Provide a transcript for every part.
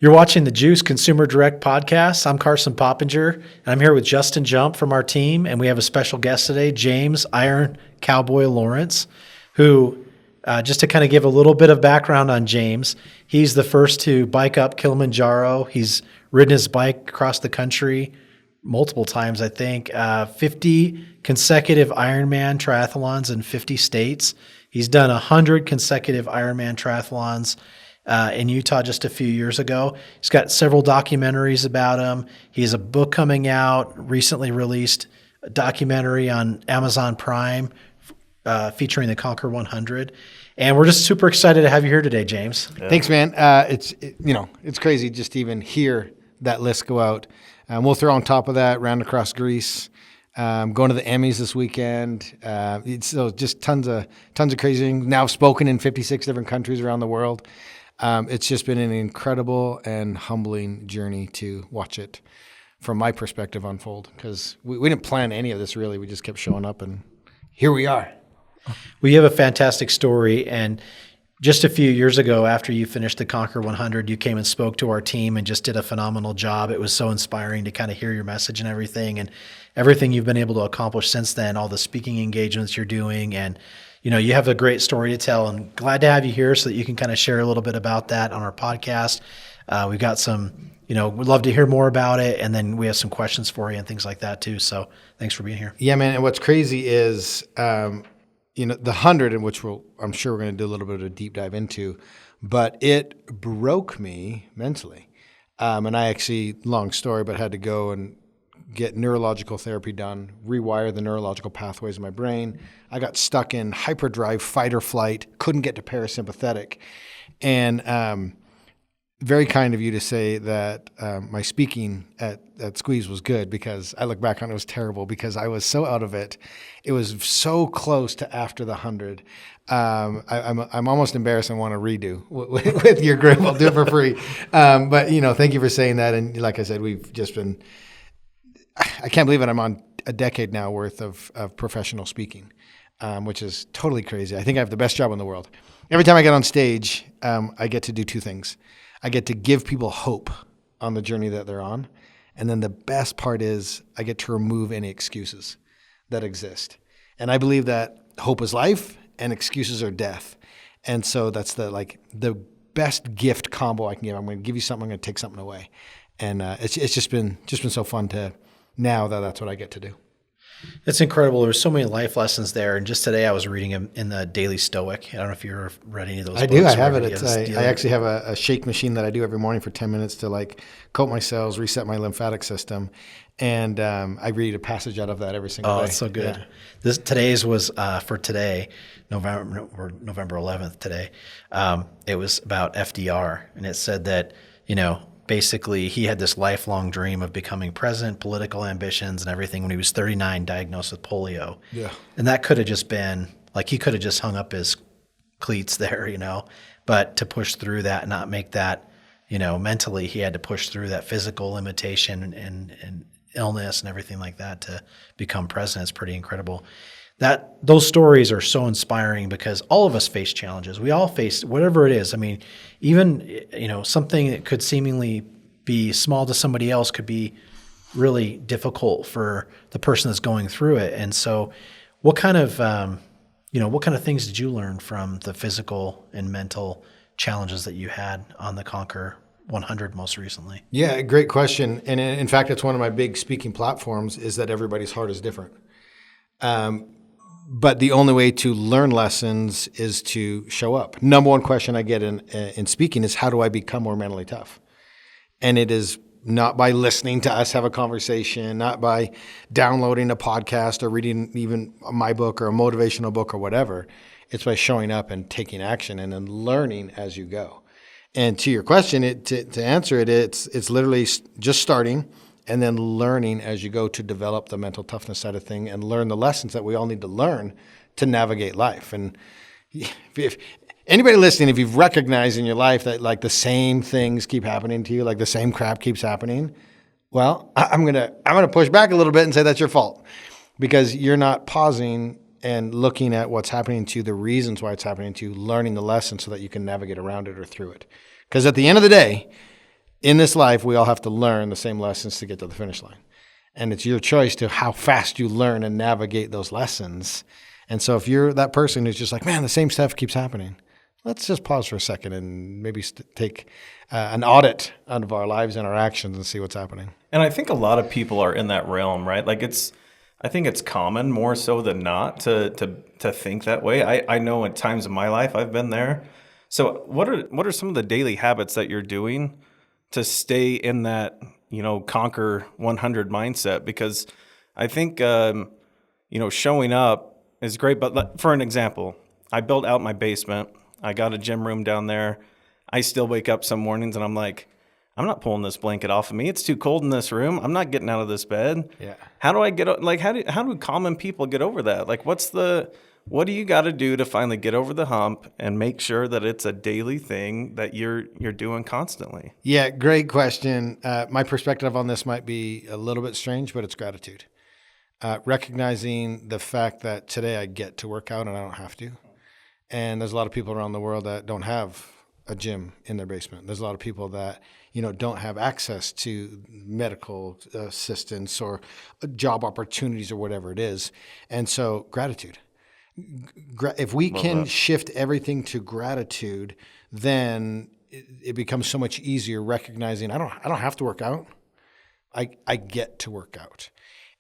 You're watching the Juice Consumer Direct podcast. I'm Carson Poppinger, and I'm here with Justin Jump from our team, and we have a special guest today, James Iron Cowboy Lawrence, who, just to kind of give a little bit of background on James, he's the first to bike up Kilimanjaro. He's ridden his bike across the country multiple times, I think, 50 consecutive Ironman triathlons in 50 states. He's done 100 consecutive Ironman triathlons in Utah just a few years ago. He's got several documentaries about him. He has a book coming out, recently released a documentary on Amazon Prime featuring the Conquer 100. And we're just super excited to have you here today, James. Yeah. Thanks, man. It's crazy just to even hear that list go out. We'll throw on top of that round across Greece. Going to the Emmys this weekend. So just tons of crazy things. Now spoken in 56 different countries around the world. It's just been an incredible and humbling journey to watch it from my perspective unfold, because we didn't plan any of this really. We just kept showing up and here we are. Well, you have a fantastic story, and just a few years ago after you finished the Conquer 100, you came and spoke to our team and just did a phenomenal job. It was so inspiring to kind of hear your message and everything you've been able to accomplish since then, all the speaking engagements you're doing, and you have a great story to tell, and glad to have you here so that you can kind of share a little bit about that on our podcast. We've got some, we'd love to hear more about it, and then we have some questions for you and things like that too. So thanks for being here. Yeah, man. And what's crazy is, the 100, in which I'm sure we're going to do a little bit of a deep dive into, but it broke me mentally. And I actually, long story, but had to go and get neurological therapy done, rewire the neurological pathways in my brain. I got stuck in hyperdrive, fight or flight, couldn't get to parasympathetic. And very kind of you to say that my speaking at Squeeze was good, because I look back on it, was terrible because I was so out of it. It was so close to after the 100. I'm almost embarrassed and want to redo with your group. I'll do it for free. But thank you for saying that. And like I said, we've just been, I can't believe it. I'm on a decade now worth of professional speaking, which is totally crazy. I think I have the best job in the world. Every time I get on stage, I get to do two things. I get to give people hope on the journey that they're on. And then the best part is I get to remove any excuses that exist. And I believe that hope is life and excuses are death. And so that's the best gift combo I can give. I'm going to give you something, I'm going to take something away. And it's just been so fun to now that's what I get to do. It's incredible. There's so many life lessons there. And just today I was reading them in the Daily Stoic. I don't know if you ever read any of those books. I do. I have it. I actually have a shake machine that I do every morning for 10 minutes to coat my cells, reset my lymphatic system. And I read a passage out of that every single day. Oh, it's so good. Yeah. Today's was for today, November 11th today. It was about FDR. And it said that, basically, he had this lifelong dream of becoming president, political ambitions and everything. When he was 39, diagnosed with polio. Yeah. And that could have just been, he could have just hung up his cleats there, But to push through that and not make that, mentally, he had to push through that physical limitation and illness and everything like that to become president. It's pretty incredible. Those stories are so inspiring because all of us face challenges. We all face whatever it is. I mean, even, something that could seemingly be small to somebody else could be really difficult for the person that's going through it. And so what kind of things did you learn from the physical and mental challenges that you had on the Conquer 100 most recently? Yeah, great question. And in fact, it's one of my big speaking platforms is that everybody's heart is different. But the only way to learn lessons is to show up. Number one question I get in speaking is, how do I become more mentally tough? And it is not by listening to us have a conversation, not by downloading a podcast or reading even my book or a motivational book or whatever. It's by showing up and taking action and then learning as you go. And to your question, to answer it, it's literally just starting and then learning as you go to develop the mental toughness side of thing and learn the lessons that we all need to learn to navigate life. And if anybody listening, if you've recognized in your life that the same things keep happening to you, the same crap keeps happening, well, I'm gonna push back a little bit and say that's your fault, because you're not pausing and looking at what's happening to you, the reasons why it's happening to you, learning the lesson so that you can navigate around it or through it. Because at the end of the day, in this life, we all have to learn the same lessons to get to the finish line. And it's your choice to how fast you learn and navigate those lessons. And so if you're that person who's just like, man, the same stuff keeps happening, let's just pause for a second and maybe take an audit of our lives and our actions and see what's happening. And I think a lot of people are in that realm, right? Like I think it's common more so than not to think that way. I know at times in my life I've been there. So what are some of the daily habits that you're doing to stay in that, conquer 100 mindset? Because I think, showing up is great. But for an example, I built out my basement. I got a gym room down there. I still wake up some mornings and I'm like, I'm not pulling this blanket off of me. It's too cold in this room. I'm not getting out of this bed. Yeah. How do I get, like, how do common people get over that? Like, what do you got to do to finally get over the hump and make sure that it's a daily thing that you're doing constantly? Yeah, great question. My perspective on this might be a little bit strange, but it's gratitude. Recognizing the fact that today I get to work out and I don't have to. And there's a lot of people around the world that don't have a gym in their basement. There's a lot of people that, don't have access to medical assistance or job opportunities or whatever it is. And so gratitude. If we can shift everything to gratitude, then it becomes so much easier recognizing I don't have to work out. I get to work out.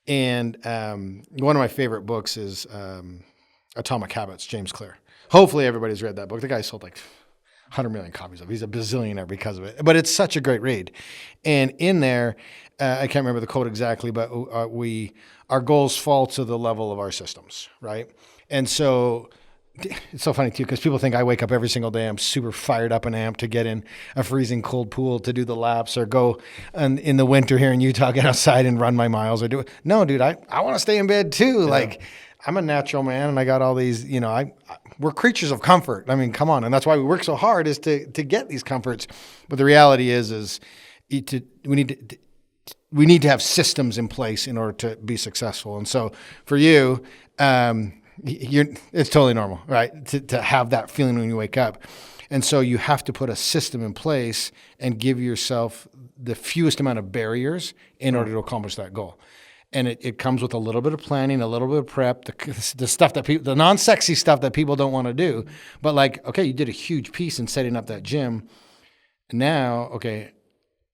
And one of my favorite books is Atomic Habits, James Clear. Hopefully everybody's read that book. The guy sold like 100 million copies of it. He's a bazillionaire because of it. But it's such a great read. And in there, I can't remember the quote exactly, but our goals fall to the level of our systems, right? And so it's so funny too, because people think I wake up every single day. I'm super fired up and amped to get in a freezing cold pool to do the laps or go in the winter here in Utah, get outside and run my miles or do it. No, dude, I want to stay in bed too. Yeah. Like I'm a natural man and I got all these, we're creatures of comfort. I mean, come on. And that's why we work so hard is to get these comforts. But the reality is we need to have systems in place in order to be successful. And so for you, it's totally normal, right? To have that feeling when you wake up. And so you have to put a system in place and give yourself the fewest amount of barriers in order to accomplish that goal. And it comes with a little bit of planning, a little bit of prep, the stuff that the non-sexy stuff that people don't want to do. But like, okay, you did a huge piece in setting up that gym. Now, okay,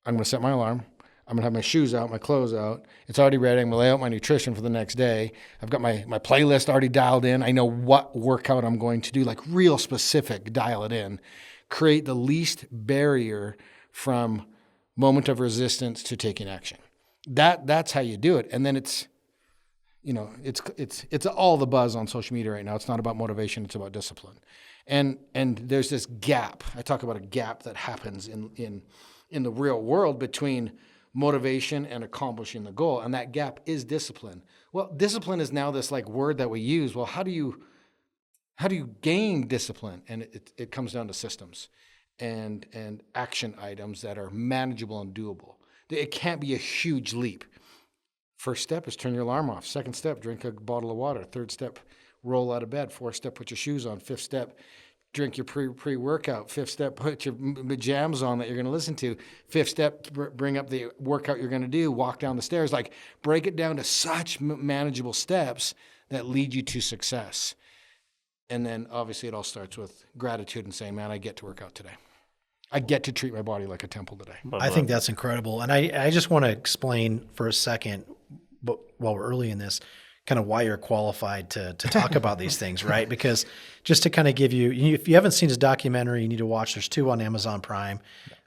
I'm going to set my alarm. I'm going to have my shoes out, my clothes out. It's already ready. I'm going to lay out my nutrition for the next day. I've got my playlist already dialed in. I know what workout I'm going to do, like real specific, dial it in. Create the least barrier from moment of resistance to taking action. That's how you do it. And then it's all the buzz on social media right now. It's not about motivation. It's about discipline. And there's this gap. I talk about a gap that happens in the real world between motivation and accomplishing the goal. And that gap is discipline. Well, discipline is now this like word that we use. Well, how do you gain discipline? And it comes down to systems and action items that are manageable and doable. It can't be a huge leap. First step is turn your alarm off. Second step, drink a bottle of water. Third step, roll out of bed. Fourth step, put your shoes on. Fifth step, drink your pre-workout. Fifth step, put your jams on that you're going to listen to. Fifth step, bring up the workout you're going to do. Walk down the stairs. Like break it down to such manageable steps that lead you to success. And then obviously it all starts with gratitude and saying, man, I get to work out today. I get to treat my body like a temple today. I think that's incredible. And I just want to explain for a second, but while we're early in this, kind of why you're qualified to talk about these things, right? Because just to kind of give you, if you haven't seen his documentary, you need to watch. There's 2 on Amazon Prime,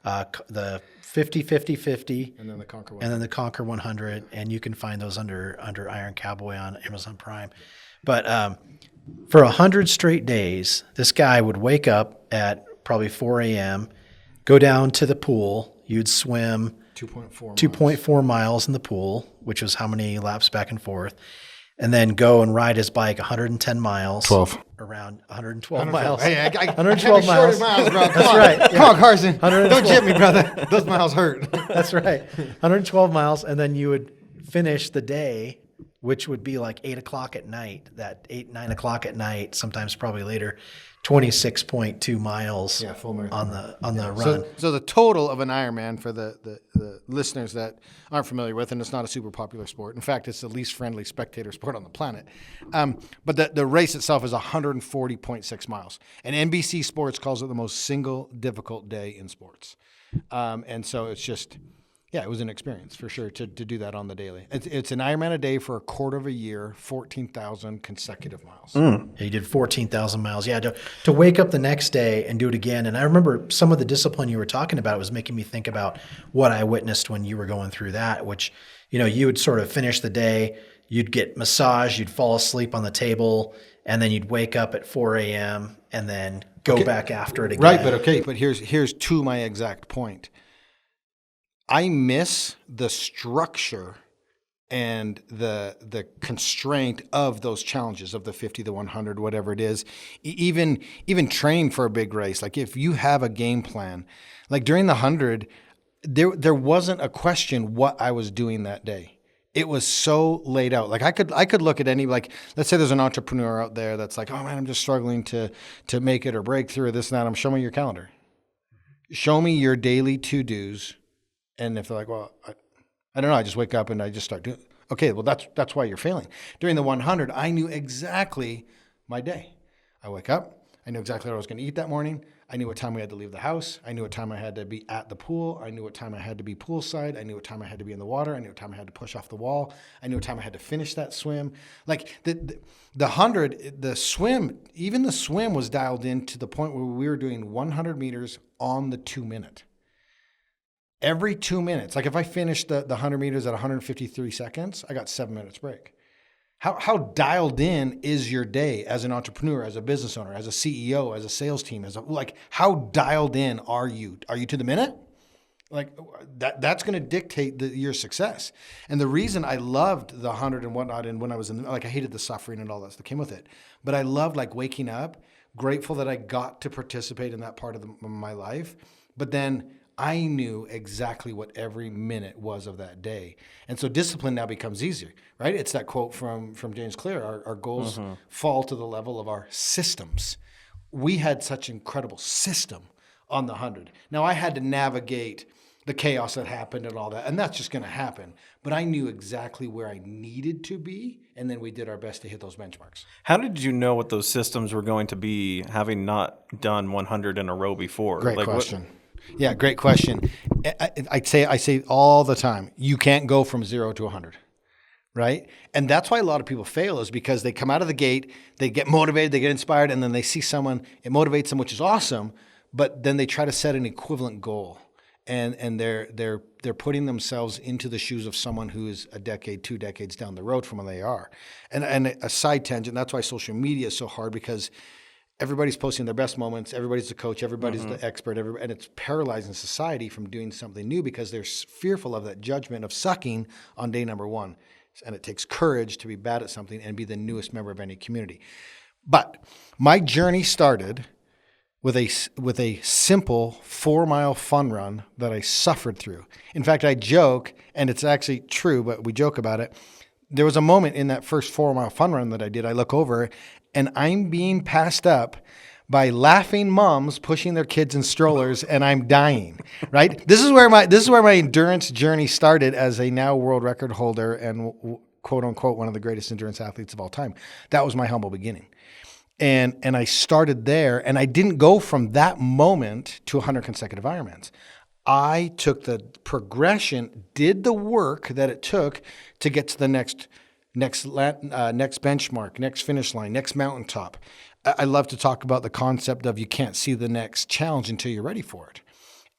the 50-50-50, and then the Conquer 100. And then the Conquer 100, and you can find those under Iron Cowboy on Amazon Prime. But for 100 straight days, this guy would wake up at probably 4 a.m., go down to the pool. You'd swim 2.4 miles in the pool, which was how many laps back and forth, and then go and ride his bike 110 miles. 12. Around 112 miles. Hey, I 112 miles. Miles, bro. That's right. Yeah. Come on, Carson. Don't jip me, brother. Those miles hurt. That's right. 112 miles, and then you would finish the day which would be like 8 o'clock at night, 9 o'clock at night, sometimes probably later, 26.2 miles full marathon. on the run. So the total of an Ironman for the listeners that aren't familiar with, and it's not a super popular sport. In fact, it's the least friendly spectator sport on the planet. But the race itself is 140.6 miles. And NBC Sports calls it the most single difficult day in sports. And so it's just, it was an experience for sure to do that on the daily. It's an Ironman a day for a quarter of a year, 14,000 consecutive miles. Yeah, you did 14,000 miles. Yeah, to wake up the next day and do it again. And I remember some of the discipline you were talking about was making me think about what I witnessed when you were going through that, which, you would sort of finish the day, you'd get massage, you'd fall asleep on the table, and then you'd wake up at 4 a.m. and then go back after it again. Right, but here's to my exact point. I miss the structure and the constraint of those challenges of the 50, the 100, whatever it is. Even training for a big race, like if you have a game plan, like during the 100, there wasn't a question what I was doing that day. It was so laid out. Like I could look at any, like, let's say there's an entrepreneur out there that's like, oh man, I'm just struggling to make it or break through this and that. I'm showing me your calendar. Show me your daily to-dos. And if they're like, well, I don't know, I just wake up and I just start doing it. Okay, well, that's why you're failing. During the 100, I knew exactly my day. I wake up. I knew exactly what I was going to eat that morning. I knew what time we had to leave the house. I knew what time I had to be at the pool. I knew what time I had to be poolside. I knew what time I had to be in the water. I knew what time I had to push off the wall. I knew what time I had to finish that swim. Like the 100, the swim, even the swim was dialed in to the point where we were doing 100 meters on the 2-minute. Every 2 minutes, like if I finished the 100 meters at 153 seconds, I got 7 minutes break. How dialed in is your day as an entrepreneur, as a business owner, as a CEO, as a sales team, how dialed in are you? Are you to the minute? Like that's going to dictate your success. And the reason I loved the 100 and whatnot, and when I was I hated the suffering and all that that came with it, but I loved like waking up, grateful that I got to participate in that part of my life. But then I knew exactly what every minute was of that day. And so discipline now becomes easier, right? It's that quote from James Clear, our goals fall to the level of our systems. We had such incredible system on the 100. Now I had to navigate the chaos that happened and all that, and that's just going to happen. But I knew exactly where I needed to be, and then we did our best to hit those benchmarks. How did you know what those systems were going to be, having not done 100 in a row before? Great question. Yeah, great question. I say all the time, you can't go from 0 to 100, right? And that's why a lot of people fail, is because they come out of the gate, they get motivated, they get inspired, and then they see someone, it motivates them, which is awesome, but then they try to set an equivalent goal. And they're putting themselves into the shoes of someone who is a decade, 2 decades down the road from where they are. And a side tangent, that's why social media is so hard, because everybody's posting their best moments. Everybody's the coach. Everybody's the expert. And it's paralyzing society from doing something new because they're fearful of that judgment of sucking on day number 1. And it takes courage to be bad at something and be the newest member of any community. But my journey started with a simple 4-mile fun run that I suffered through. In fact, I joke, and it's actually true, but we joke about it. There was a moment in that first 4-mile fun run that I did. I look over, and I'm being passed up by laughing moms pushing their kids in strollers, and I'm dying. Right? This is where my endurance journey started as a now world record holder and quote unquote one of the greatest endurance athletes of all time. That was my humble beginning. And I started there, and I didn't go from that moment to 100 consecutive Ironmans. I took the progression, did the work that it took to get to the next benchmark, next finish line, next mountaintop. I love to talk about the concept of you can't see the next challenge until you're ready for it.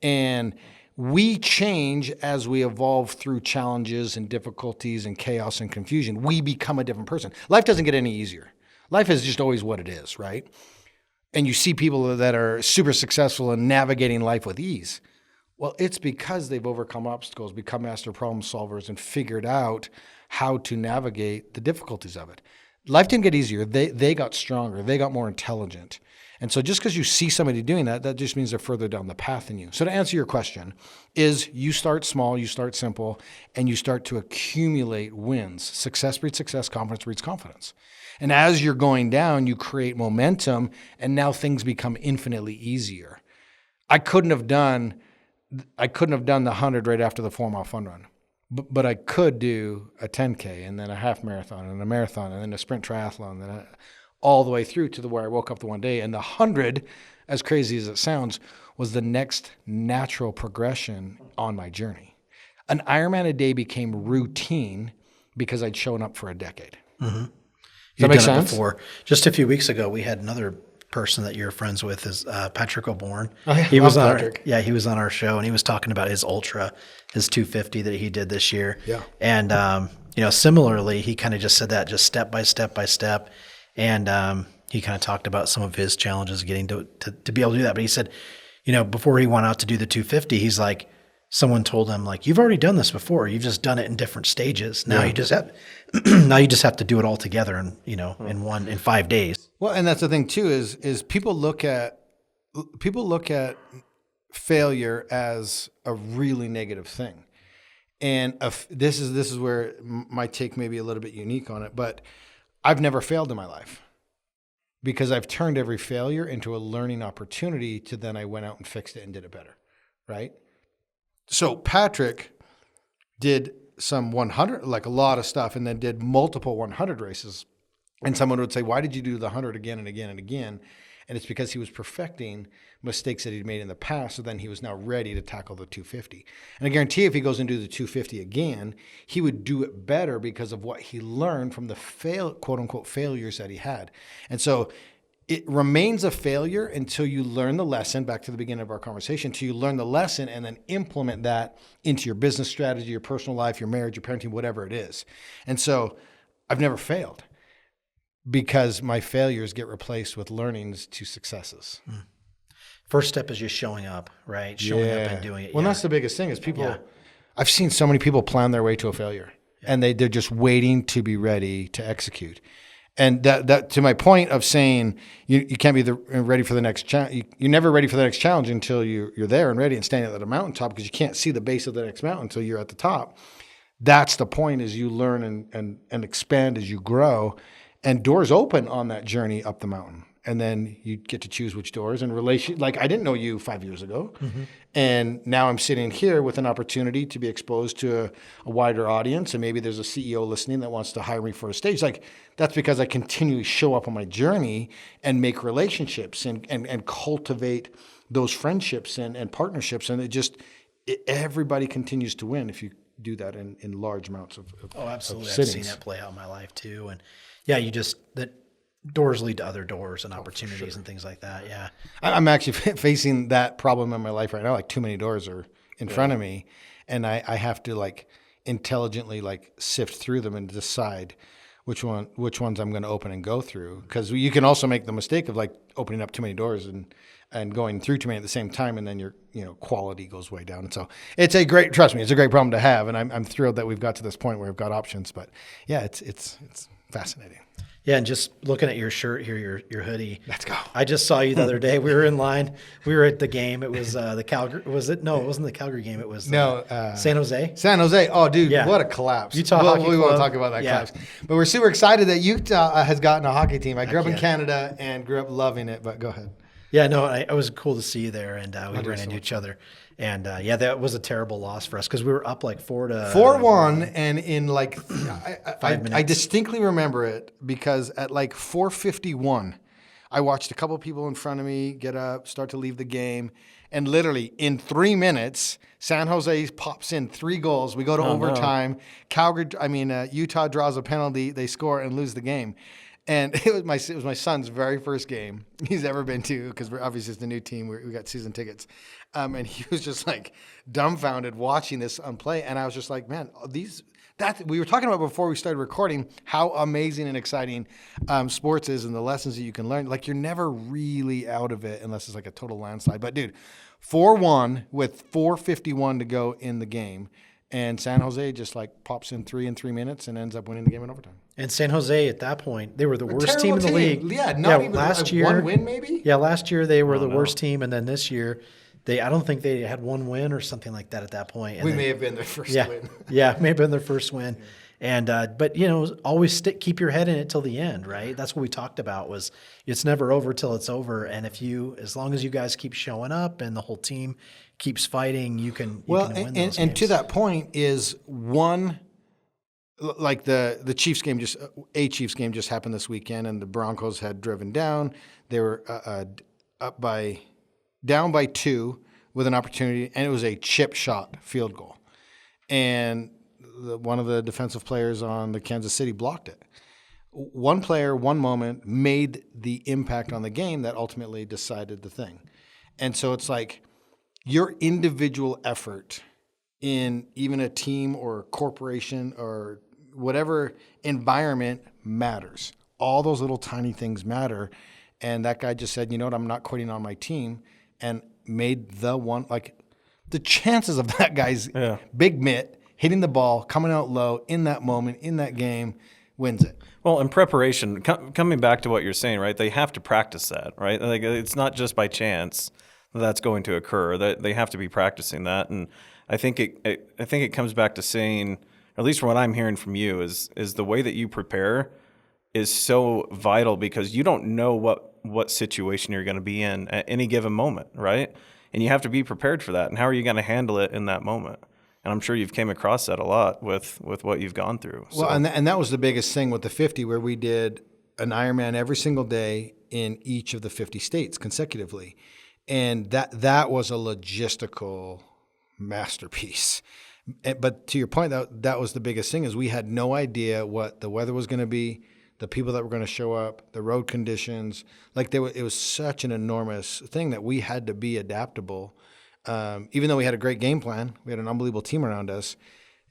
And we change as we evolve through challenges and difficulties and chaos and confusion. We become a different person. Life doesn't get any easier. Life is just always what it is, right? And you see people that are super successful in navigating life with ease. Well, it's because they've overcome obstacles, become master problem solvers, and figured out how to navigate the difficulties of it. Life didn't get easier. They got stronger. They got more intelligent. And so just because you see somebody doing that, that just means they're further down the path than you. So to answer your question is you start small, you start simple, and you start to accumulate wins. Success breeds success, confidence breeds confidence. And as you're going down, you create momentum, and now things become infinitely easier. I couldn't have done the 100 right after the 4-mile fun run. But I could do a 10K and then a half marathon and a marathon and then a sprint triathlon and all the way through to where I woke up the one day. And the 100, as crazy as it sounds, was the next natural progression on my journey. An Ironman a day became routine because I'd shown up for a decade. Mm-hmm. Does that make sense? Before. Just a few weeks ago, we had another person that you're friends with is Patrick O'Bourne. Oh, yeah. He was on Patrick. he was on our show, and he was talking about his ultra, his 250 that he did this year. Yeah. And similarly, he kind of just said that just step by step by step, and he kind of talked about some of his challenges getting to be able to do that. But he said, before he went out to do the 250, he's like, someone told him, like, you've already done this before. You've just done it in different stages. Now you just have to do it all together in 5 days. Well, and that's the thing too, is people look at failure as a really negative thing. And this is where my take may be a little bit unique on it, but I've never failed in my life because I've turned every failure into a learning opportunity to then I went out and fixed it and did it better. Right? So Patrick did some 100, like a lot of stuff, and then did multiple 100 races. And someone would say, why did you do the 100 again and again and again? And it's because he was perfecting mistakes that he'd made in the past. So then he was now ready to tackle the 250. And I guarantee if he goes and do the 250 again, he would do it better because of what he learned from the quote unquote failures that he had. And so it remains a failure until you learn the lesson, back to the beginning of our conversation, until you learn the lesson and then implement that into your business strategy, your personal life, your marriage, your parenting, whatever it is. And so I've never failed because my failures get replaced with learnings to successes. First step is just showing up, right? Showing up and doing it. Well, that's the biggest thing is people, I've seen so many people plan their way to a failure and they're just waiting to be ready to execute. And that to my point of saying you can't be ready for the next challenge. You're never ready for the next challenge until you're there and ready and standing at the mountaintop because you can't see the base of the next mountain until you're at the top. That's the point, is you learn and expand as you grow, and doors open on that journey up the mountain. And then you get to choose which doors and like I didn't know you 5 years ago. Mm-hmm. And now I'm sitting here with an opportunity to be exposed to a wider audience. And maybe there's a CEO listening that wants to hire me for a stage. Like, that's because I continually show up on my journey and make relationships and cultivate those friendships and partnerships. And everybody continues to win if you do that in large amounts of absolutely. Of I've seen that play out in my life too. And that doors lead to other doors and opportunities and things like that. Yeah. I'm actually facing that problem in my life right now. Like, too many doors are in front of me, and I have to like intelligently like sift through them and decide which ones I'm going to open and go through. Because you can also make the mistake of like opening up too many doors and going through too many at the same time, and then your quality goes way down. And so it's a great problem to have, and I'm thrilled that we've got to this point where we've got options. But yeah, it's fascinating. Yeah, and just looking at your shirt here, your hoodie. Let's go. I just saw you the other day. We were in line. We were at the game. It was the Calgary. Was it? No, it wasn't the Calgary game. It was San Jose. San Jose. Oh, dude, what a collapse. Utah Hockey Club. We won't talk about that collapse. But we're super excited that Utah has gotten a hockey team. I grew up in Canada and grew up loving it, but go ahead. Yeah, no, it was cool to see you there, and we ran into each other. And that was a terrible loss for us because we were up like 4-1, and in like 5 minutes. I distinctly remember it because at like 4:51, I watched a couple people in front of me get up, start to leave the game, and literally in 3 minutes, San Jose pops in 3 goals. We go to overtime. No. Utah draws a penalty. They score and lose the game. And it was my son's very first game he's ever been to, because we're obviously it's the new team. We got season tickets. And he was just like dumbfounded watching this play. And I was just like, man, we were talking about before we started recording how amazing and exciting sports is and the lessons that you can learn. Like, you're never really out of it unless it's like a total landslide. But dude, 4-1 with 4:51 to go in the game. And San Jose just like pops in 3 in 3 minutes and ends up winning the game in overtime. And San Jose at that point, they were the worst team in Terrible the league. Yeah, not even last year, one win maybe? Yeah, last year they were the worst team, and then this year, I don't think they had one win or something like that at that point. And We then, may have been their first win. yeah, may have been their first win. And but always keep your head in it till the end, right? That's what we talked about. Was it's never over till it's over. And as long as you guys keep showing up and the whole team keeps fighting, you can win those games. And to that point is one, like the Chiefs game Chiefs game just happened this weekend, and the Broncos had driven down. They were down by 2 with an opportunity, and it was a chip shot field goal, and one of the defensive players on the Kansas City blocked it. One player, one moment made the impact on the game that ultimately decided the thing. And so it's like your individual effort in even a team or a corporation or whatever environment matters. All those little tiny things matter. And that guy just said, you know what, I'm not quitting on my team, and made the one, like the chances of that guy's big mitt hitting the ball, coming out low in that moment, in that game, wins it. Well, in preparation, coming back to what you're saying, right? They have to practice that, right? Like it's not just by chance that that's going to occur. That they have to be practicing that, and I think it comes back to saying, or at least from what I'm hearing from you, is the way that you prepare is so vital, because you don't know what situation you're going to be in at any given moment, right? And you have to be prepared for that. And how are you going to handle it in that moment? And I'm sure you've came across that a lot with what you've gone through. Well, and that was the biggest thing with the 50, where we did an Ironman every single day in each of the 50 states consecutively. And that was a logistical masterpiece. But to your point, that was the biggest thing, is we had no idea what the weather was going to be, the people that were going to show up, the road conditions. Like it was such an enormous thing that we had to be adaptable. Even though we had a great game plan, we had an unbelievable team around us,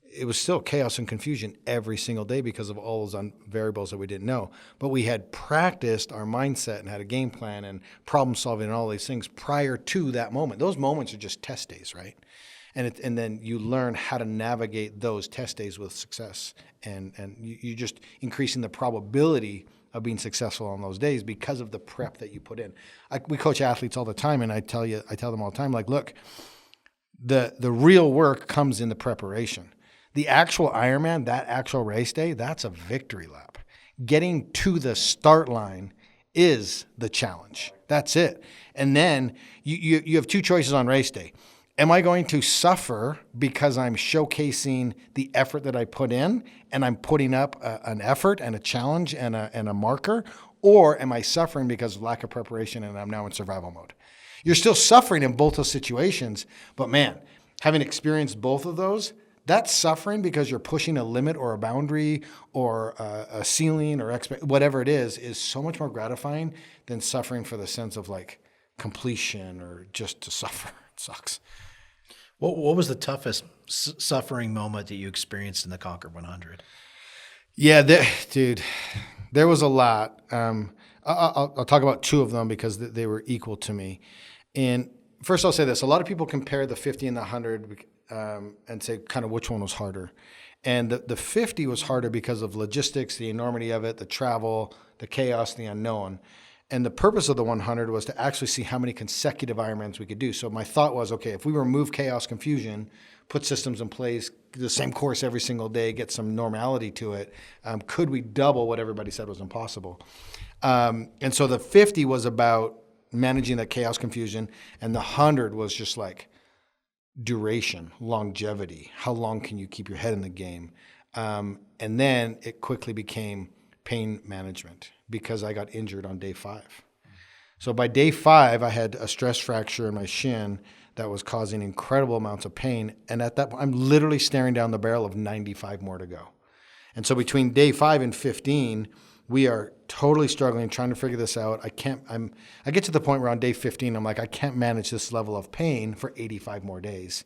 it was still chaos and confusion every single day because of all those variables that we didn't know. But we had practiced our mindset and had a game plan and problem solving and all these things prior to that moment. Those moments are just test days, right? And then you learn how to navigate those test days with success. And you're just increasing the probability of being successful on those days because of the prep that you put in. We coach athletes all the time, and I tell them all the time, like, look, the real work comes in the preparation. The actual Ironman, that actual race day, that's a victory lap. Getting to the start line is the challenge. That's it. And then you have 2 choices on race day. Am I going to suffer because I'm showcasing the effort that I put in, and I'm putting up an effort and a challenge and a marker? Or am I suffering because of lack of preparation and I'm now in survival mode? You're still suffering in both those situations, but man, having experienced both of those, that's suffering because you're pushing a limit or a boundary or a ceiling or whatever it is so much more gratifying than suffering for the sense of like completion or just to suffer. It sucks. What was the toughest suffering moment that you experienced in the Conquer 100? Yeah, dude, there was a lot. I'll talk about 2 of them because they were equal to me. And first, I'll say this: a lot of people compare the 50 and the 100 and say kind of which one was harder. And the 50 was harder because of logistics, the enormity of it, the travel, the chaos, the unknown. And the purpose of the 100 was to actually see how many consecutive Ironmans we could do. So my thought was, okay, if we remove chaos, confusion, put systems in place, the same course every single day, get some normality to it, could we double what everybody said was impossible? And so the 50 was about managing that chaos, confusion, and the 100 was just like duration, longevity. How long can you keep your head in the game? And then it quickly became pain management, because I got injured on day 5. So by day 5, I had a stress fracture in my shin that was causing incredible amounts of pain. And at that point, I'm literally staring down the barrel of 95 more to go. And so between day 5 and 15, we are totally struggling, trying to figure this out. I get to the point where on day 15, I'm like, I can't manage this level of pain for 85 more days.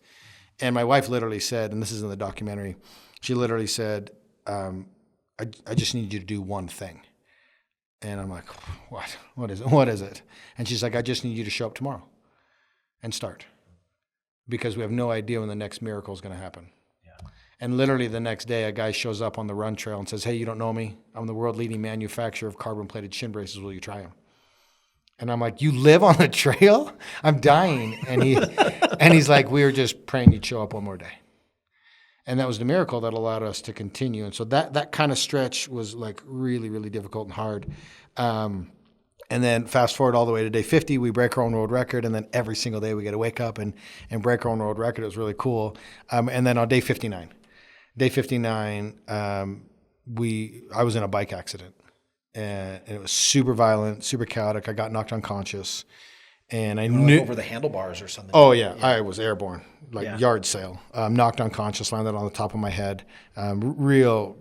And my wife literally said, and this is in the documentary, she literally said, I just need you to do one thing. And I'm like, what? What is it? What is it? And she's like, I just need you to show up tomorrow and start, because we have no idea when the next miracle is going to happen. Yeah. And literally the next day, a guy shows up on the run trail and says, "Hey, you don't know me? I'm the world leading manufacturer of carbon-plated shin braces. Will you try them?" And I'm like, "You live on the trail? I'm dying." And he's like, "We were just praying you'd show up one more day." And that was the miracle that allowed us to continue. And so that kind of stretch was like really, really difficult and hard. And then fast forward all the way to day 50, we break our own world record. And then every single day we get to wake up and break our own world record. It was really cool. And then on day 59, I was in a bike accident. And it was super violent, super chaotic. I got knocked unconscious. And I knew over the handlebars or something. Oh yeah, I was airborne, yard sale. Knocked unconscious, landed on the top of my head. Real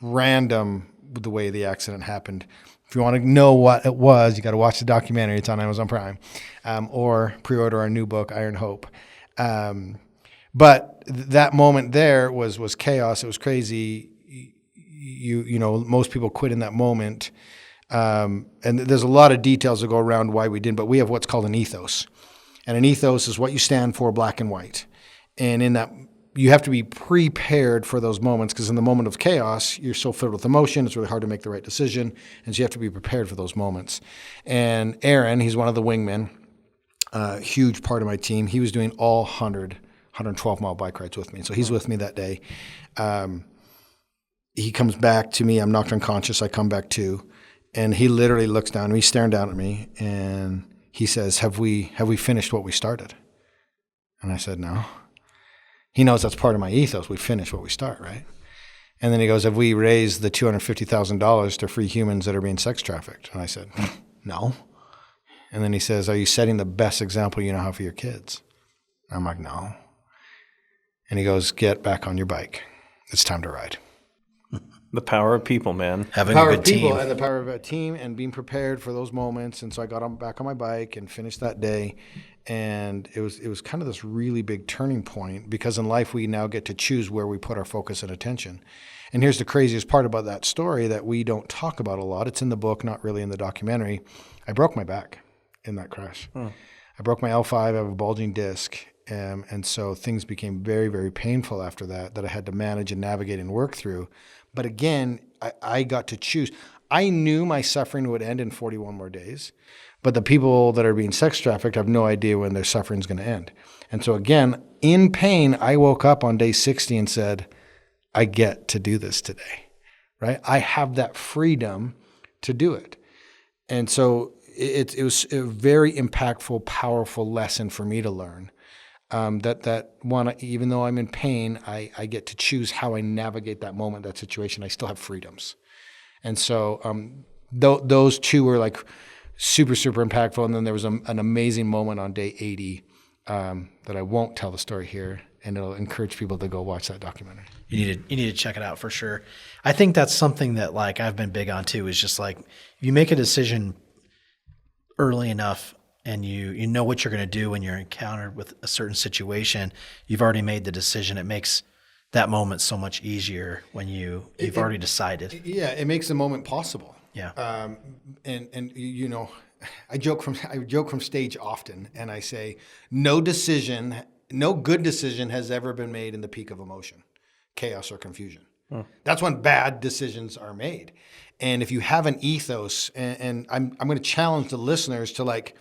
random the way the accident happened. If you want to know what it was, you got to watch the documentary. It's on Amazon Prime, or pre-order our new book, Iron Hope. But that moment there was chaos. It was crazy. You know, most people quit in that moment. And there's a lot of details that go around why we didn't, but we have what's called an ethos. And an ethos is what you stand for, black and white. And in that, you have to be prepared for those moments, because in the moment of chaos, you're so filled with emotion, it's really hard to make the right decision. And so you have to be prepared for those moments. And Aaron, he's one of the wingmen, huge part of my team. He was doing all 112-mile bike rides with me. So he's with me that day. He comes back to me. I'm knocked unconscious. I come back to. And he literally looks down at me, staring down at me, and he says, have we finished what we started? And I said, no. He knows that's part of my ethos. We finish what we start, right? And then he goes, have we raised the $250,000 to free humans that are being sex trafficked? And I said, no. And then he says, are you setting the best example you know how for your kids? And I'm like, no. And he goes, get back on your bike. It's time to ride. The power of people, man. Having a good team. And the power of a team and being prepared for those moments. And so I got back on my bike and finished that day. And it was kind of this really big turning point, because in life we now get to choose where we put our focus and attention. And here's the craziest part about that story that we don't talk about a lot. It's in the book, not really in the documentary. I broke my back in that crash. I broke my L5. I have a bulging disc. And so things became very, very painful after that I had to manage and navigate and work through. But again, I got to choose. I knew my suffering would end in 41 more days, but the people that are being sex trafficked have no idea when their suffering is going to end. And so again, in pain, I woke up on day 60 and said, I get to do this today, right? I have that freedom to do it. And so it was a very impactful, powerful lesson for me to learn. That one, even though I'm in pain, I get to choose how I navigate that moment, that situation. I still have freedoms. And so those two were like super, super impactful. And then there was an amazing moment on day 80 that I won't tell the story here, and it'll encourage people to go watch that documentary. You need to check it out for sure. I think that's something that like I've been big on too, is just like if you make a decision early enough, and you know what you're going to do when you're encountered with a certain situation, you've already made the decision. It makes that moment so much easier when you've already decided. Yeah, it makes the moment possible. Yeah. And you know, I joke from stage often, and I say, no good decision has ever been made in the peak of emotion, chaos, or confusion. That's when bad decisions are made. And if you have an ethos, and I'm going to challenge the listeners to like,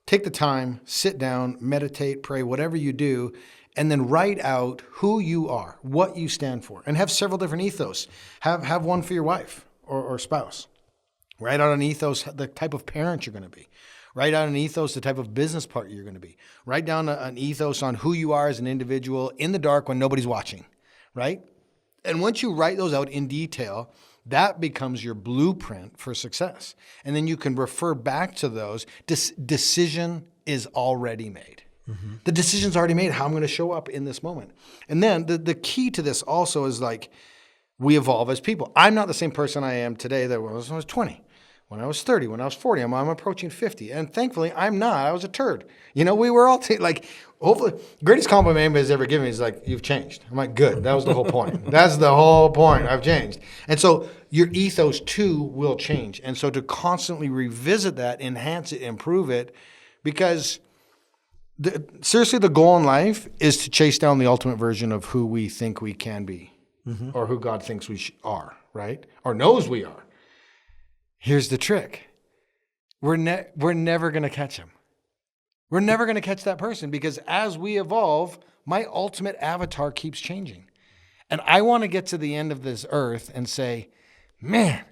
take the time, sit down, meditate, pray, whatever you do, and then write out who you are, what you stand for, and have several different ethos. Have one for your wife or spouse. Write out an ethos, the type of parent you're going to be. Write out an ethos, the type of business partner you're going to be. Write down an ethos on who you are as an individual in the dark when nobody's watching, right? And once you write those out in detail, that becomes your blueprint for success. And then you can refer back to those. Decision is already made. Mm-hmm. The decision's already made, how I'm going to show up in this moment. And then the key to this also is like, we evolve as people. I'm not the same person I am today that when I was 20, when I was 30, when I was 40. I'm approaching 50. And thankfully, I'm not. I was a turd. You know, we were all hopefully, greatest compliment anybody's ever given me is like, you've changed. I'm like, good. That was the whole point. That's the whole point. I've changed. And so your ethos too will change. And so to constantly revisit that, enhance it, improve it, because seriously, the goal in life is to chase down the ultimate version of who we think we can be, or who God thinks we are, right? Or knows we are. Here's the trick. We're never going to catch him. We're never going to catch that person, because as we evolve, my ultimate avatar keeps changing. And I want to get to the end of this earth and say, man,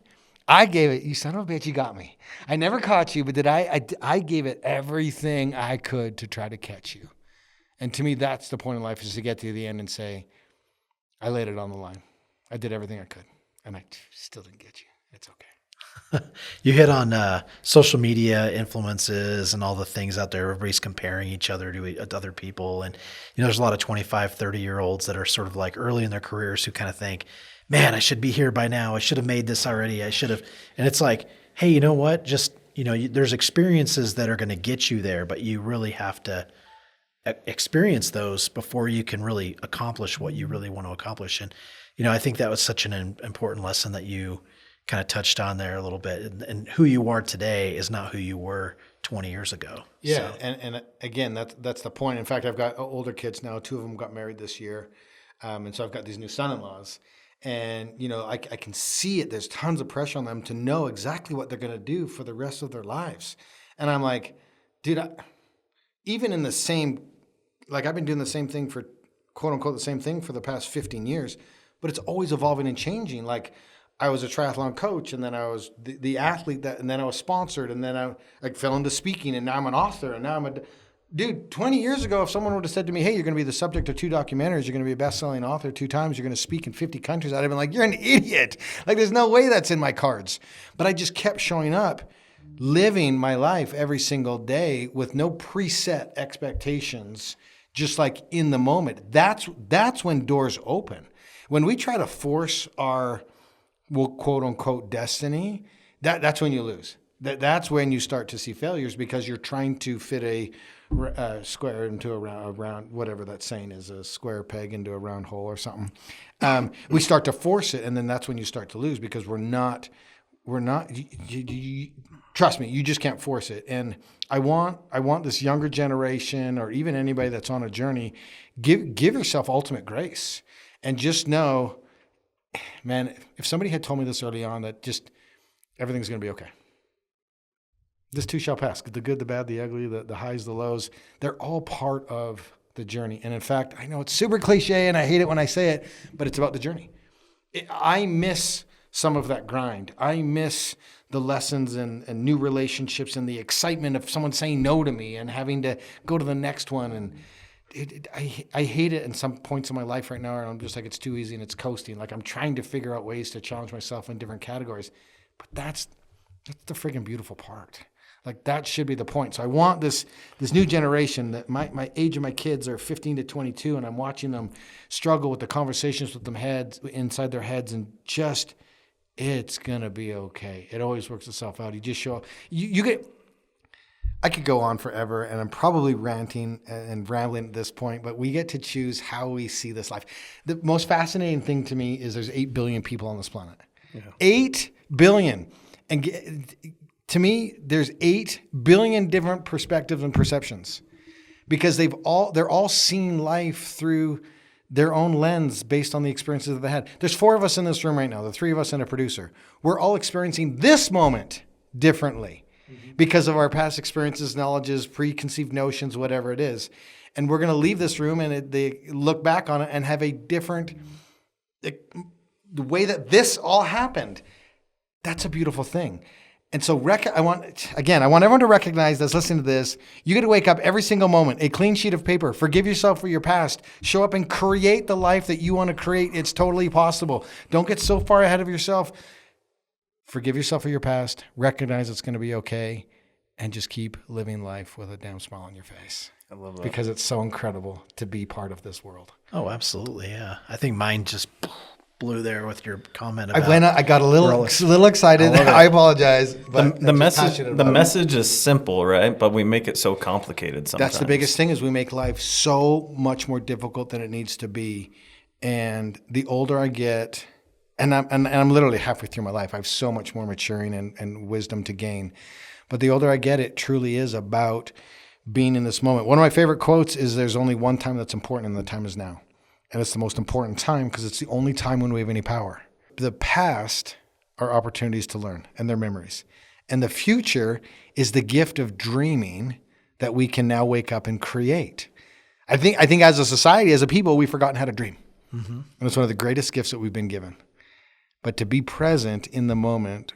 I gave it, you son of a bitch, you got me. I never caught you, but I gave it everything I could to try to catch you. And to me, that's the point in life, is to get to the end and say, I laid it on the line. I did everything I could, and I still didn't get you. It's okay. You hit on social media influences and all the things out there. Everybody's comparing each other to other people. And, there's a lot of 25, 30-year-olds that are sort of like early in their careers who kind of think, man, I should be here by now. I should have made this already. I should have. And it's like, hey, you know what? Just, there's experiences that are going to get you there, but you really have to experience those before you can really accomplish what you really want to accomplish. And, I think that was such an important lesson that you kind of touched on there a little bit. And who you are today is not who you were 20 years ago. Yeah. So. And again, that's the point. In fact, I've got older kids now. 2 of them got married this year. And so I've got these new son-in-laws. And, I can see it. There's tons of pressure on them to know exactly what they're going to do for the rest of their lives. And I'm like, dude, even in the same, like I've been doing the same thing for, quote unquote, the same thing for the past 15 years, but it's always evolving and changing. Like I was a triathlon coach, and then I was the athlete and then I was sponsored, and then I fell into speaking, and now I'm an author, and now dude, 20 years ago, if someone would have said to me, hey, you're going to be the subject of 2 documentaries, you're going to be a best-selling author 2 times, you're going to speak in 50 countries, I'd have been like, you're an idiot. Like, there's no way that's in my cards. But I just kept showing up, living my life every single day with no preset expectations, just like in the moment. That's when doors open. When we try to force our, well, quote unquote, destiny, that's when you lose. That's when you start to see failures, because you're trying to fit a square into a round, whatever that saying is, a square peg into a round hole or something. We start to force it, and then that's when you start to lose, because we're not. Trust me, you just can't force it. And I want this younger generation, or even anybody that's on a journey, give yourself ultimate grace, and just know, man, if somebody had told me this early on, that just everything's going to be okay. This too shall pass. The good, the bad, the ugly, the highs, the lows, they're all part of the journey. And in fact, I know it's super cliche and I hate it when I say it, but it's about the journey. I miss some of that grind. I miss the lessons and new relationships and the excitement of someone saying no to me and having to go to the next one. And I hate it in some points in my life right now, and I'm just like, it's too easy and it's coasting. Like I'm trying to figure out ways to challenge myself in different categories. But that's the friggin' beautiful part. Like that should be the point. So I want this new generation, that my age of my kids are 15 to 22, and I'm watching them struggle with the conversations with them inside their heads, and just, it's going to be okay. It always works itself out. You just show up. I could go on forever, and I'm probably ranting and rambling at this point, but we get to choose how we see this life. The most fascinating thing to me is there's 8 billion people on this planet. Yeah. 8 billion. And to me, there's 8 billion different perspectives and perceptions, because they're all seeing life through their own lens based on the experiences that they had. There's 4 of us in this room right now, the 3 of us and a producer. We're all experiencing this moment differently because of our past experiences, knowledges, preconceived notions, whatever it is. And we're going to leave this room and they look back on it and have a different, the way that this all happened. That's a beautiful thing. And so I want everyone to recognize that's listening to this. You get to wake up every single moment, a clean sheet of paper. Forgive yourself for your past. Show up and create the life that you want to create. It's totally possible. Don't get so far ahead of yourself. Forgive yourself for your past. Recognize it's going to be okay. And just keep living life with a damn smile on your face. I love that. Because it's so incredible to be part of this world. Oh, absolutely. Yeah. I think mine just blew there with your comment about. I got a little excited. I apologize. But the message is simple, right? But we make it so complicated sometimes. That's the biggest thing, is we make life so much more difficult than it needs to be. And the older I get, and I'm literally halfway through my life, I have so much more maturing and wisdom to gain. But the older I get, it truly is about being in this moment. One of my favorite quotes is there's only one time that's important, and the time is now. And it's the most important time because it's the only time when we have any power. The past are opportunities to learn, and they're memories. And the future is the gift of dreaming that we can now wake up and create. I think as a society, as a people, we've forgotten how to dream. Mm-hmm. And it's one of the greatest gifts that we've been given. But to be present in the moment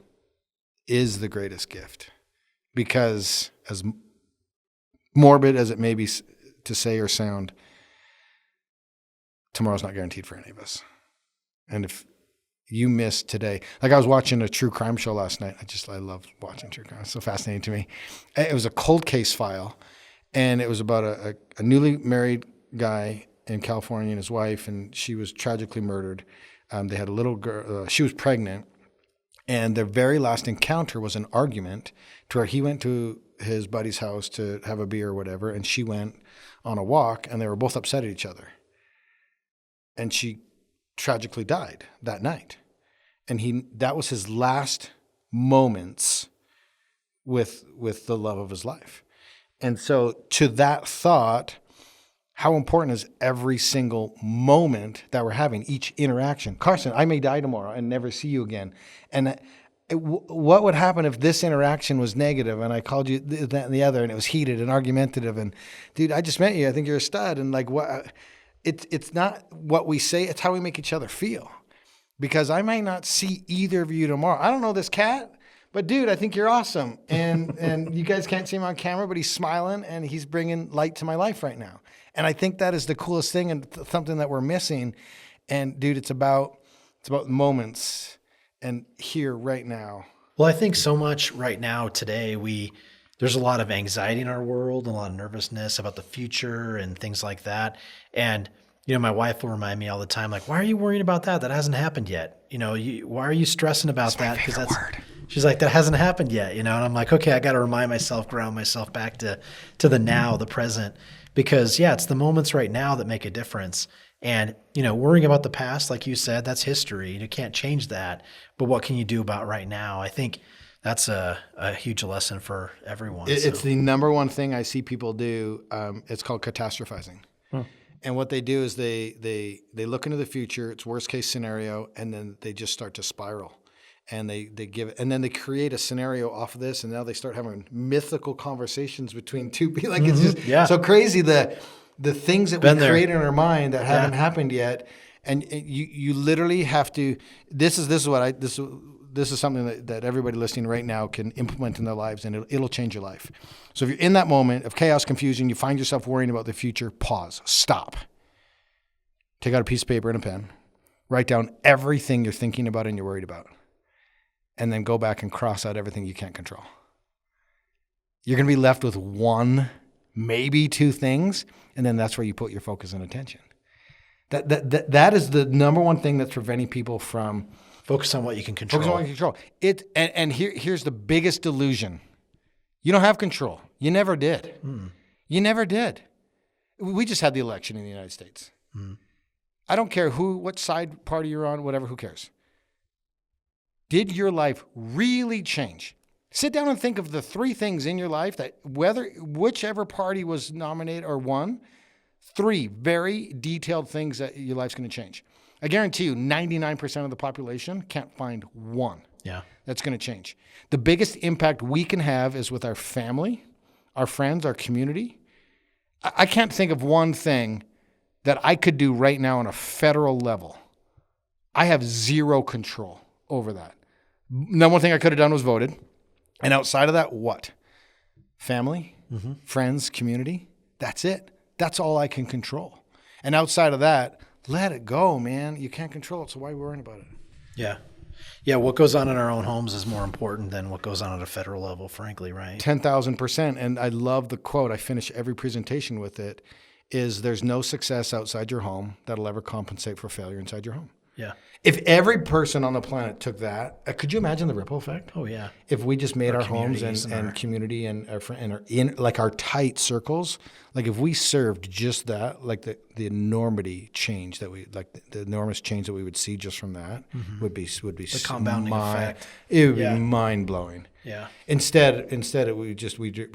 is the greatest gift. Because as morbid as it may be to say or sound, tomorrow's not guaranteed for any of us. And if you missed today, like I was watching a true crime show last night. I love watching true crime. It's so fascinating to me. It was a cold case file, and it was about a newly married guy in California and his wife, and she was tragically murdered. They had a little girl. She was pregnant, and their very last encounter was an argument to where he went to his buddy's house to have a beer or whatever, and she went on a walk, and they were both upset at each other. And she tragically died that night. And that was his last moments with the love of his life. And so to that thought, how important is every single moment that we're having, each interaction? Carson, I may die tomorrow and never see you again. And what would happen if this interaction was negative and I called you that and the other and it was heated and argumentative and, dude, I just met you. I think you're a stud. And like, what? It's not what we say. It's how we make each other feel. Because I might not see either of you tomorrow. I don't know this cat, but dude, I think you're awesome. And you guys can't see him on camera, but he's smiling and he's bringing light to my life right now. And I think that is the coolest thing and something that we're missing. And dude, it's about moments and here right now. Well, I think so much right now today, there's a lot of anxiety in our world, a lot of nervousness about the future and things like that. And my wife will remind me all the time, like, why are you worrying about that? That hasn't happened yet. Why are you stressing about that? Because she's like, that hasn't happened yet. And I'm like, okay, I got to remind myself, ground myself back to the now, the present, because it's the moments right now that make a difference. And, worrying about the past, like you said, that's history. You can't change that. But what can you do about right now? I think that's a huge lesson for everyone. It's the number one thing I see people do. It's called catastrophizing. And what they do is they look into the future, it's worst case scenario, and then they just start to spiral. And they give it, and then they create a scenario off of this, and now they start having mythical conversations between two people. Like it's just so crazy the things that we create in our mind that haven't happened yet. And you literally have to. This is something that everybody listening right now can implement in their lives, and it'll change your life. So if you're in that moment of chaos, confusion, you find yourself worrying about the future, pause, stop. Take out a piece of paper and a pen. Write down everything you're thinking about and you're worried about. And then go back and cross out everything you can't control. You're going to be left with one, maybe two things, and then that's where you put your focus and attention. That is the number one thing that's preventing people from focus on what you can control. Focus on what you can control. Here's the biggest delusion. You don't have control. You never did. You never did. We just had the election in the United States. I don't care what side party you're on, whatever, who cares? Did your life really change? Sit down and think of the three things in your life that whichever party was nominated or won, three very detailed things that your life's going to change. I guarantee you 99% of the population can't find one. That's going to change. The biggest impact we can have is with our family, our friends, our community. I can't think of one thing that I could do right now on a federal level. I have zero control over that. Number one thing I could have done was voted. And outside of that, what? Family, friends, community. That's it. That's all I can control. And outside of that, let it go, man. You can't control it, so why are we worrying about it? Yeah, what goes on in our own homes is more important than what goes on at a federal level, frankly, right? 10,000%. And I love the quote. I finish every presentation with it, is there's no success outside your home that'll ever compensate for failure inside your home. Yeah. If every person on the planet took that, could you imagine the ripple effect? Oh, yeah. If we just made our homes and community and our tight circles, like if we served just that, like the enormity change that the enormous change that we would see just from that would be the compounding effect. It would be mind blowing. Yeah. Instead, we're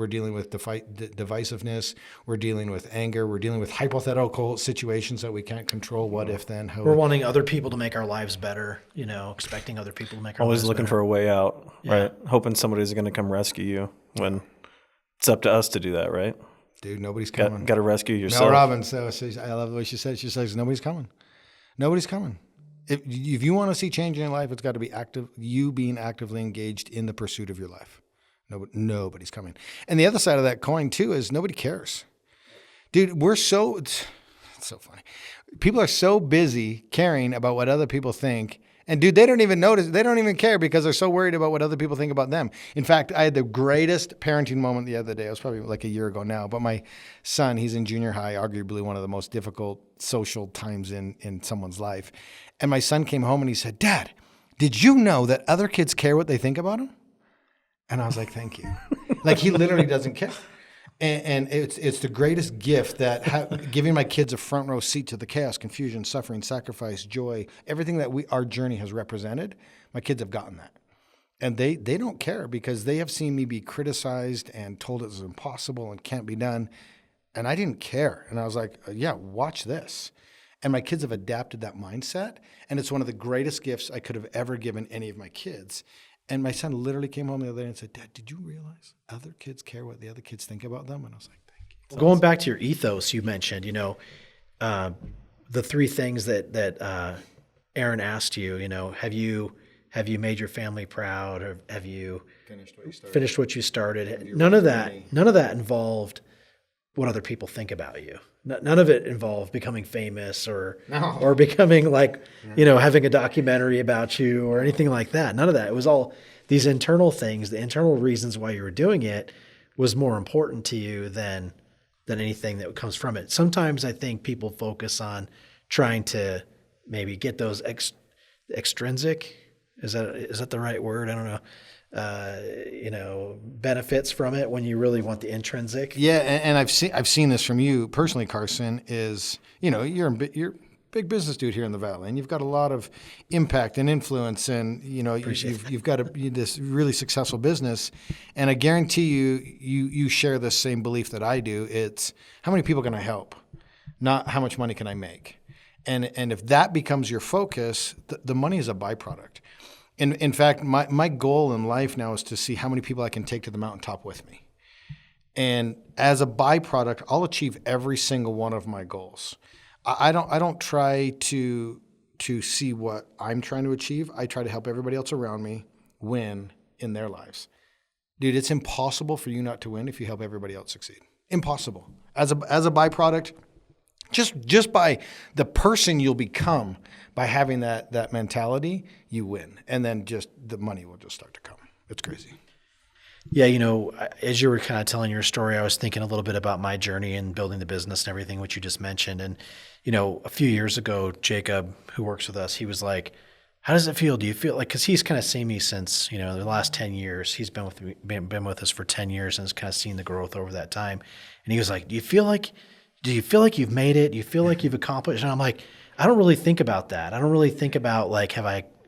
dealing with divisiveness. We're dealing with anger. We're dealing with hypothetical situations that we can't control. What if then? We're wanting other people to make our lives better, expecting other people to make our Always lives looking better. for a way out, right? Hoping somebody's going to come rescue you when it's up to us to do that, right? Dude, nobody's coming. Got to rescue yourself. Mel Robbins, I love the way she said. She says, nobody's coming. Nobody's coming. If you want to see change in your life, it's got to be you being actively engaged in the pursuit of your life. Nobody's coming. And the other side of that coin too is nobody cares. Dude, it's so funny. People are so busy caring about what other people think. And dude, they don't even notice. They don't even care because they're so worried about what other people think about them. In fact, I had the greatest parenting moment the other day. It was probably like a year ago now. But my son, he's in junior high, arguably one of the most difficult social times in someone's life. And my son came home and he said, "Dad, did you know that other kids care what they think about him?" And I was like, "Thank you." Like he literally doesn't care. And it's the greatest gift that giving my kids a front row seat to the chaos, confusion, suffering, sacrifice, joy, everything that our journey has represented. My kids have gotten that, and they don't care because they have seen me be criticized and told it's impossible and can't be done, and I didn't care. And I was like, "Yeah, watch this." And my kids have adapted that mindset, and it's one of the greatest gifts I could have ever given any of my kids. And my son literally came home the other day and said, "Dad, did you realize other kids care what the other kids think about them?" And I was like, "Thank you." Going back to your ethos, you mentioned, the three things that Aaron asked you, have you made your family proud, or have you finished what you started? None of that involved what other people think about you. None of it involved becoming famous or becoming having a documentary about you or anything like that. None of that. It was all these internal things. The internal reasons why you were doing it was more important to you than anything that comes from it. Sometimes I think people focus on trying to maybe get those extrinsic. Is that the right word? I don't know. Benefits from it when you really want the intrinsic. Yeah, and I've seen this from you personally, Carson. Is you're a big business dude here in the Valley, and you've got a lot of impact and influence, and you've got this really successful business. And I guarantee you share the same belief that I do. It's how many people can I help, not how much money can I make. And if that becomes your focus, the money is a byproduct. In fact, my goal in life now is to see how many people I can take to the mountaintop with me. And as a byproduct, I'll achieve every single one of my goals. I don't try to see what I'm trying to achieve. I try to help everybody else around me win in their lives. Dude, it's impossible for you not to win if you help everybody else succeed. Impossible. As a byproduct, just by the person you'll become, by having that mentality, you win. And then just the money will just start to come. It's crazy. Yeah, as you were kind of telling your story, I was thinking a little bit about my journey in building the business and everything, which you just mentioned. And, a few years ago, Jacob, who works with us, he was like, "How does it feel? Do you feel like," because he's kind of seen me since, the last 10 years. He's been with us for 10 years and has kind of seen the growth over that time. And he was like, do you feel like you've made it? Do you feel like you've accomplished? And I'm like, I don't really think about that. I don't really think about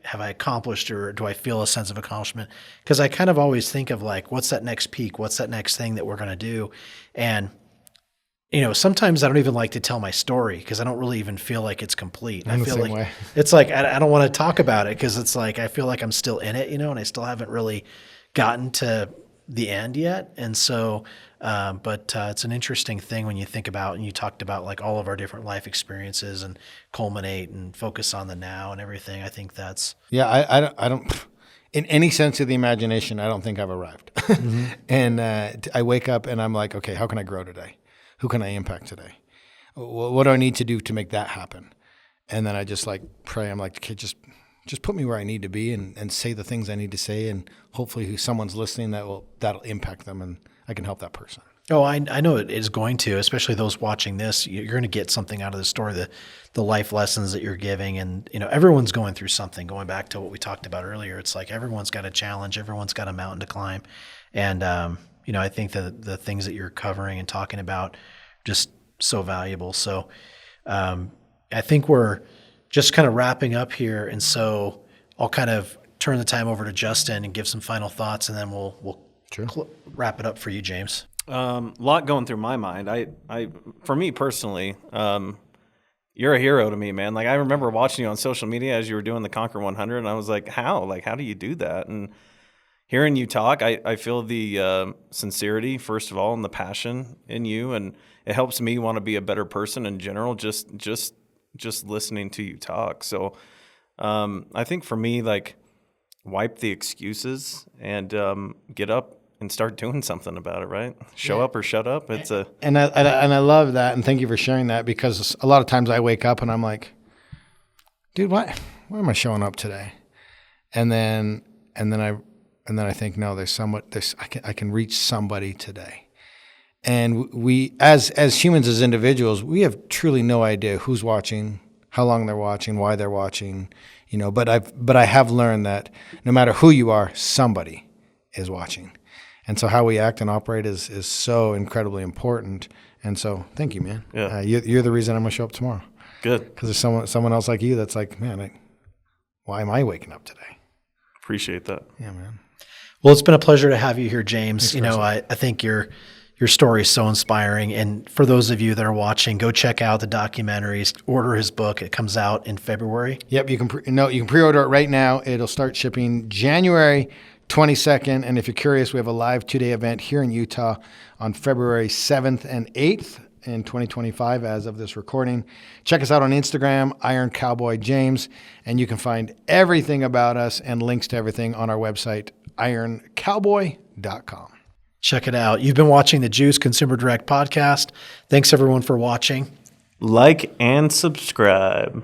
have I accomplished, or do I feel a sense of accomplishment? Because I kind of always think of what's that next peak? What's that next thing that we're going to do? And, sometimes I don't even like to tell my story because I don't really even feel like it's complete. I feel like way. It's like, I don't want to talk about it because it's like, I feel like I'm still in it, and I still haven't really gotten to the end yet. And so, but it's an interesting thing when you think about, and you talked about all of our different life experiences and culminate and focus on the now and everything. I think that's. Yeah. I don't, in any sense of the imagination, I don't think I've arrived. Mm-hmm. And I wake up and I'm like, okay, how can I grow today? Who can I impact today? What do I need to do to make that happen? And then I just pray. I'm like, okay, just put me where I need to be and say the things I need to say. And hopefully someone's listening that'll impact them and I can help that person. Oh, I know it is going to, especially those watching this. You're going to get something out of the story, the life lessons that you're giving. And, everyone's going through something. Going back to what we talked about earlier, it's like everyone's got a challenge. Everyone's got a mountain to climb. And, I think the things that you're covering and talking about just so valuable. So I think we're just kind of wrapping up here. And so I'll kind of turn the time over to Justin and give some final thoughts, and then we'll wrap it up for you, James. Lot going through my mind. For me personally, you're a hero to me, man. Like, I remember watching you on social media as you were doing the Conquer 100, and I was like, how? Like, how do you do that? And hearing you talk, I feel the sincerity, first of all, and the passion in you, and it helps me want to be a better person in general, just listening to you talk. So I think for me, like, wipe the excuses and get up and start doing something about it, right? Show up or shut up. It's a and I love that, and thank you for sharing that, because a lot of times I wake up and I'm like, dude, why am I showing up today? And then I think, no, I can reach somebody today. And we, as humans, as individuals, we have truly no idea who's watching, how long they're watching, why they're watching, but I have learned that no matter who you are, somebody is watching. And so how we act and operate is so incredibly important. And so thank you, man. Yeah. You're the reason I'm going to show up tomorrow. Good. Because there's someone else like you that's like, man, why am I waking up today? Appreciate that. Yeah, man. Well, it's been a pleasure to have you here, James. I think your story is so inspiring. And for those of you that are watching, go check out the documentaries, order his book. It comes out in February. Yep. You can pre-order it right now. It'll start shipping January 22nd. And if you're curious, we have a live 2-day event here in Utah on February 7th and 8th in 2025 as of this recording. Check us out on Instagram, Iron Cowboy James, and you can find everything about us and links to everything on our website, ironcowboy.com. Check it out. You've been watching the Juice Consumer Direct podcast. Thanks everyone for watching. Like and subscribe.